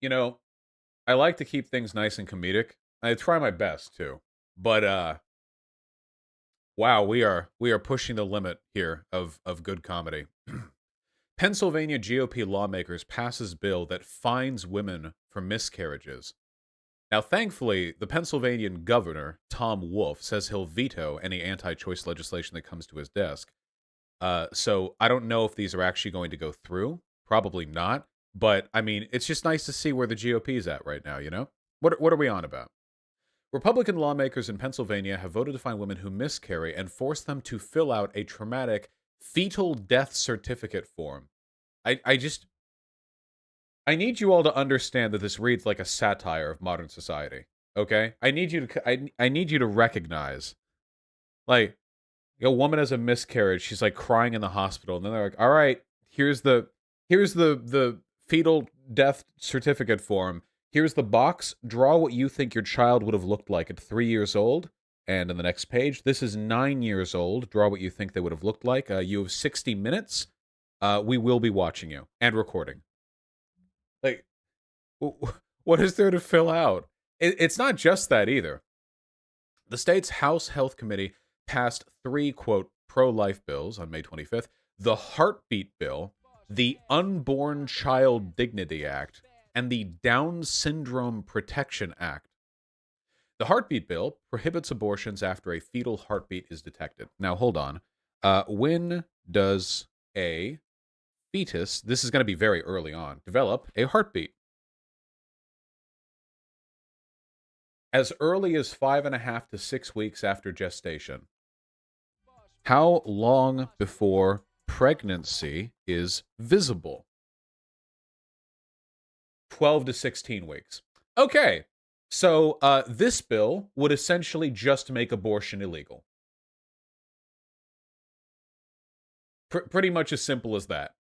You know, I like to keep things nice and comedic. I try my best too. But wow, we are pushing the limit here of good comedy. Pennsylvania GOP lawmakers passes bill that fines women for miscarriages. Now, thankfully, the Pennsylvanian governor, Tom Wolf, says he'll veto any anti-choice legislation that comes to his desk. So I don't know if these are actually going to go through. Probably not. But I mean, it's just nice to see where the GOP is at right now. You know, what are we on about? Republican lawmakers in Pennsylvania have voted to fine women who miscarry and force them to fill out a traumatic fetal death certificate form. I just I need you all to understand that this reads like a satire of modern society. Okay, I need you to recognize, like, a woman has a miscarriage, she's like crying in the hospital, and then they're like, "All right, here's the fetal death certificate form. Here's the box. Draw what you think your child would have looked like at 3 years old." And in the next page, this is 9 years old. Draw what you think they would have looked like. You have 60 minutes. We will be watching you and recording. Like, what is there to fill out? It's not just that either. The state's House Health Committee passed three, quote, pro-life bills on May 25th: the Heartbeat Bill, the Unborn Child Dignity Act, and the Down Syndrome Protection Act. The Heartbeat Bill prohibits abortions after a fetal heartbeat is detected. Now, hold on. When does a fetus, this is going to be very early on, develop a heartbeat? As early as 5.5 to 6 weeks after gestation. How long before pregnancy is visible? 12 to 16 weeks. Okay, so this bill would essentially just make abortion illegal. Pretty much as simple as that.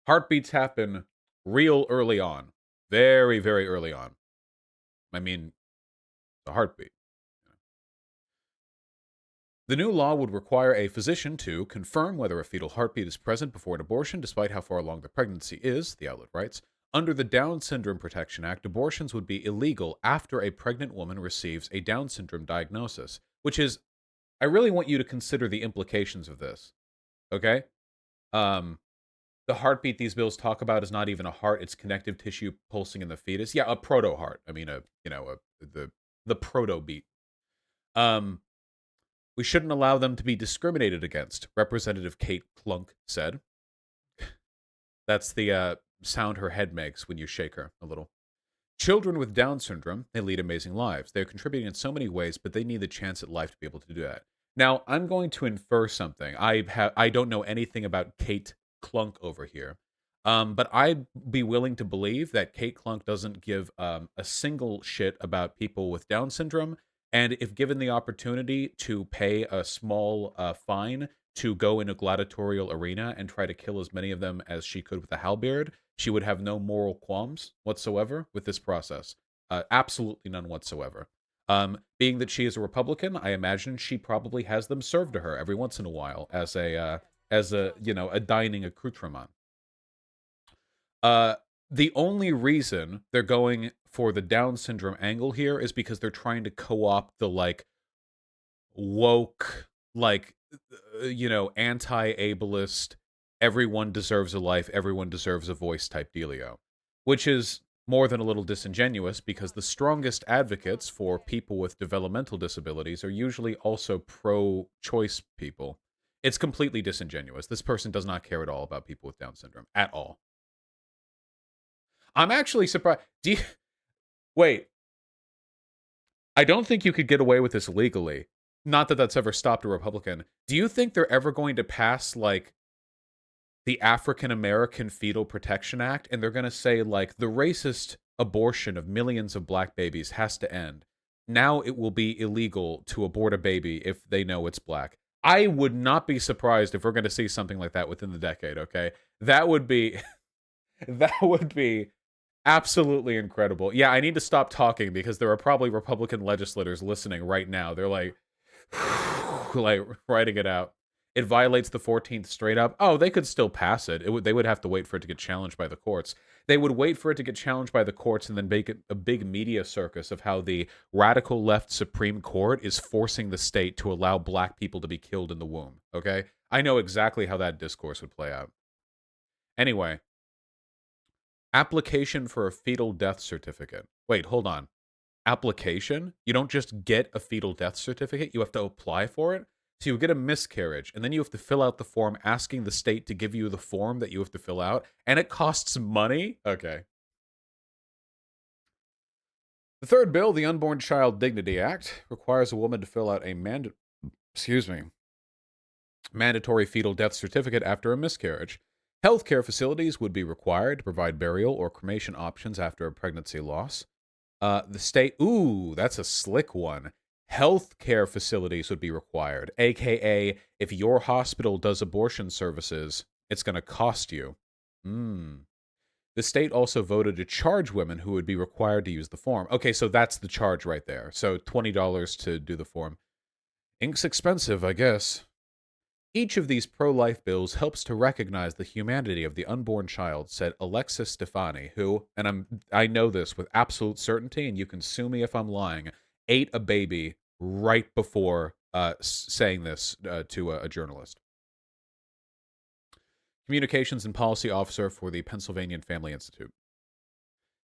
Heartbeats happen real early on. Very, very early on. I mean, the heartbeat. The new law would require a physician to confirm whether a fetal heartbeat is present before an abortion, despite how far along the pregnancy is, the outlet writes. Under the Down Syndrome Protection Act, abortions would be illegal after a pregnant woman receives a Down syndrome diagnosis, which is, I really want you to consider the implications of this, okay? Um, the heartbeat these bills talk about is not even a heart; it's connective tissue pulsing in the fetus. Yeah, a proto heart. I mean, the proto beat. Um, we shouldn't allow them to be discriminated against, Representative Kate Klunk said. That's the sound her head makes when you shake her a little. Children with Down syndrome, they lead amazing lives. They're contributing in so many ways, but they need the chance at life to be able to do that. Now, I'm going to infer something. I don't know anything about Kate Klunk over here. But I'd be willing to believe that Kate Klunk doesn't give a single shit about people with Down syndrome. And if given the opportunity to pay a small fine to go in a gladiatorial arena and try to kill as many of them as she could with a halberd, she would have no moral qualms whatsoever with this process. Absolutely none whatsoever. Being that she is a Republican, I imagine she probably has them served to her every once in a while as a a dining accoutrement. The only reason they're going for the Down syndrome angle here is because they're trying to co-opt the like woke, like anti-ableist, everyone deserves a life, everyone deserves a voice type dealio, which is more than a little disingenuous because the strongest advocates for people with developmental disabilities are usually also pro-choice people. It's completely disingenuous. This person does not care at all about people with Down syndrome at all. I'm actually surprised. Wait, I don't think you could get away with this legally. Not that that's ever stopped a Republican. Do you think they're ever going to pass, like, the African American Fetal Protection Act, and they're going to say, like, the racist abortion of millions of black babies has to end? Now it will be illegal to abort a baby if they know it's black. I would not be surprised if we're going to see something like that within the decade, okay? That would be that would be absolutely incredible. Yeah, I need to stop talking because there are probably Republican legislators listening right now. They're like, like writing it out. it violates the 14th straight up. Oh, they could still pass it. They would have to wait for it to get challenged by the courts. They would wait for it to get challenged by the courts and then make it a big media circus of how the radical left Supreme Court is forcing the state to allow black people to be killed in the womb. Okay? I know exactly how that discourse would play out. Anyway, application for a fetal death certificate. Wait, hold on. Application? You don't just get a fetal death certificate, you have to apply for it. So you get a miscarriage, and then you have to fill out the form asking the state to give you the form that you have to fill out, and it costs money? Okay. The third bill, the Unborn Child Dignity Act, requires a woman to fill out a mandatory fetal death certificate after a miscarriage. Healthcare facilities would be required to provide burial or cremation options after a pregnancy loss. The state, that's a slick one. Healthcare facilities would be required, aka if your hospital does abortion services, it's going to cost you. The state also voted to charge women who would be required to use the form. Okay, so that's the charge right there. So $20 to do the form. Ink's expensive, I guess. Each of these pro-life bills helps to recognize the humanity of the unborn child, said Alexis Stefani, who, and I know this with absolute certainty, and you can sue me if I'm lying, ate a baby right before saying this to a journalist. Communications and Policy Officer for the Pennsylvania Family Institute.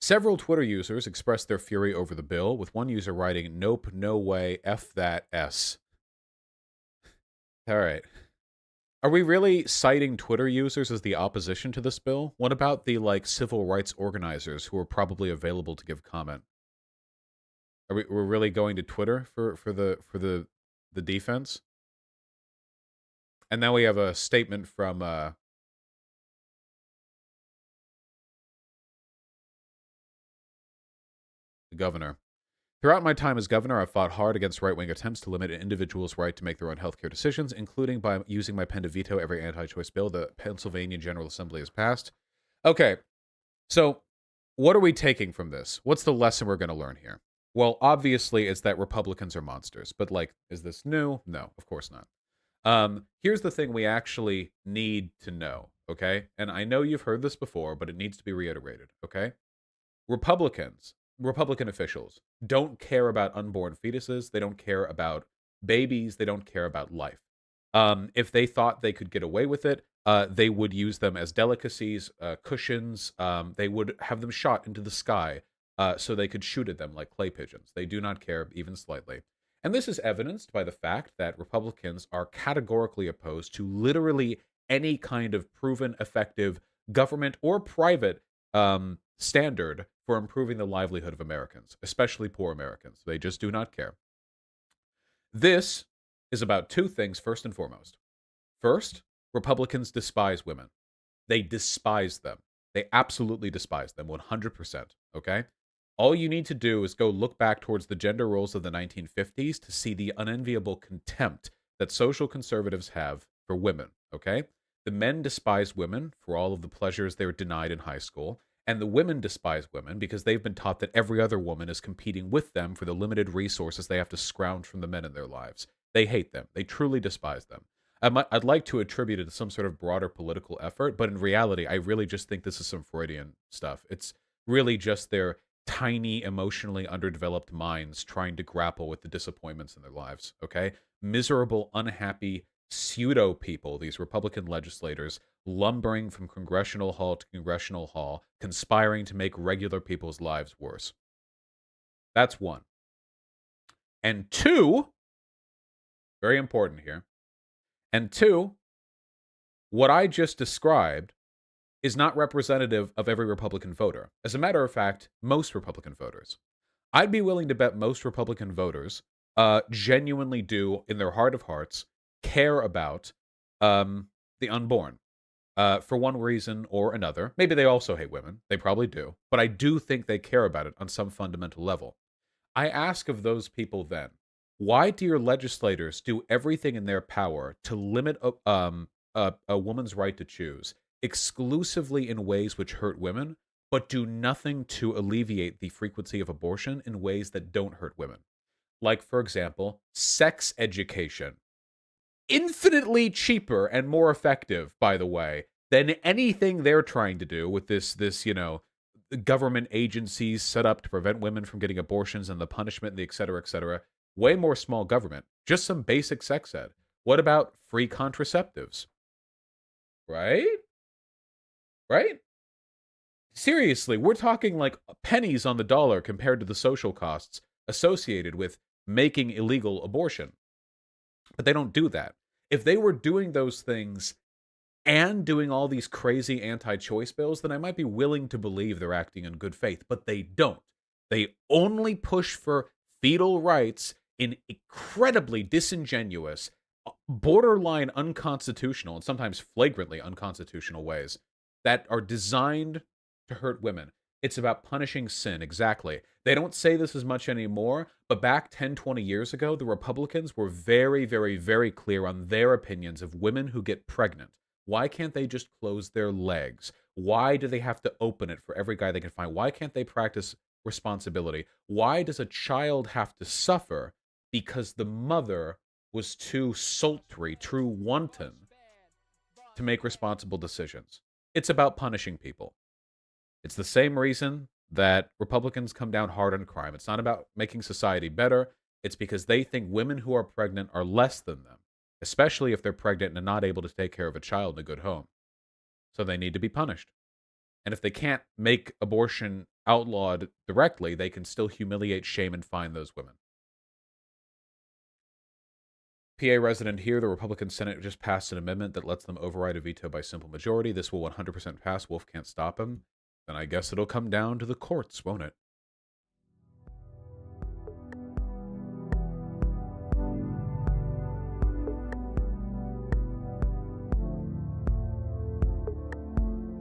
Several Twitter users expressed their fury over the bill, with one user writing, "Nope, no way, F that S." All right. Are we really citing Twitter users as the opposition to this bill? What about the civil rights organizers who are probably available to give comment? We're really going to Twitter for the defense? And now we have a statement from the governor. Throughout my time as governor, I've fought hard against right-wing attempts to limit an individual's right to make their own healthcare decisions, including by using my pen to veto every anti-choice bill the Pennsylvania General Assembly has passed. Okay, so what are we taking from this? What's the lesson we're going to learn here? Well, obviously, it's that Republicans are monsters. But, is this new? No, of course not. Here's the thing we actually need to know, okay? And I know you've heard this before, but it needs to be reiterated, okay? Republican officials don't care about unborn fetuses. They don't care about babies. They don't care about life. If they thought they could get away with it, they would use them as delicacies, cushions. They would have them shot into the sky so they could shoot at them like clay pigeons. They do not care even slightly. And this is evidenced by the fact that Republicans are categorically opposed to literally any kind of proven effective government or private standard for improving the livelihood of Americans, especially poor Americans. They just do not care. This is about two things, first and foremost. First, Republicans despise women. They despise them. They absolutely despise them, 100%, okay? All you need to do is go look back towards the gender roles of the 1950s to see the unenviable contempt that social conservatives have for women, okay? The men despise women for all of the pleasures they were denied in high school, and the women despise women because they've been taught that every other woman is competing with them for the limited resources they have to scrounge from the men in their lives. They hate them. They truly despise them. I'd like to attribute it to some sort of broader political effort, but in reality, I really just think this is some Freudian stuff. It's really just their tiny, emotionally underdeveloped minds trying to grapple with the disappointments in their lives, okay? Miserable, unhappy, pseudo people, these Republican legislators, lumbering from congressional hall to congressional hall, conspiring to make regular people's lives worse. That's one. And two, very important here, and two, what I just described is not representative of every Republican voter. As a matter of fact, most Republican voters. I'd be willing to bet most Republican voters genuinely do, in their heart of hearts, care about the unborn for one reason or another. Maybe they also hate women. They probably do. But I do think they care about it on some fundamental level. I ask of those people then, why do your legislators do everything in their power to limit a woman's right to choose exclusively in ways which hurt women, but do nothing to alleviate the frequency of abortion in ways that don't hurt women? Like, for example, sex education. infinitely cheaper and more effective, by the way, than anything they're trying to do with this, government agencies set up to prevent women from getting abortions and the punishment and the et cetera, et cetera. Way more small government. Just some basic sex ed. What about free contraceptives? Right? Right? Seriously, we're talking like pennies on the dollar compared to the social costs associated with making illegal abortion. But they don't do that. If they were doing those things and doing all these crazy anti-choice bills, then I might be willing to believe they're acting in good faith, but they don't. They only push for fetal rights in incredibly disingenuous, borderline unconstitutional, and sometimes flagrantly unconstitutional ways that are designed to hurt women. It's about punishing sin, exactly. They don't say this as much anymore, but back 10, 20 years ago, the Republicans were very, very, very clear on their opinions of women who get pregnant. Why can't they just close their legs? Why do they have to open it for every guy they can find? Why can't they practice responsibility? Why does a child have to suffer because the mother was too sultry, too wanton to make responsible decisions? It's about punishing people. It's the same reason that Republicans come down hard on crime. It's not about making society better. It's because they think women who are pregnant are less than them, especially if they're pregnant and not able to take care of a child in a good home. So they need to be punished. And if they can't make abortion outlawed directly, they can still humiliate, shame, and fine those women. PA resident here, the Republican Senate just passed an amendment that lets them override a veto by simple majority. This will 100% pass. Wolf can't stop him. Then I guess it'll come down to the courts, won't it?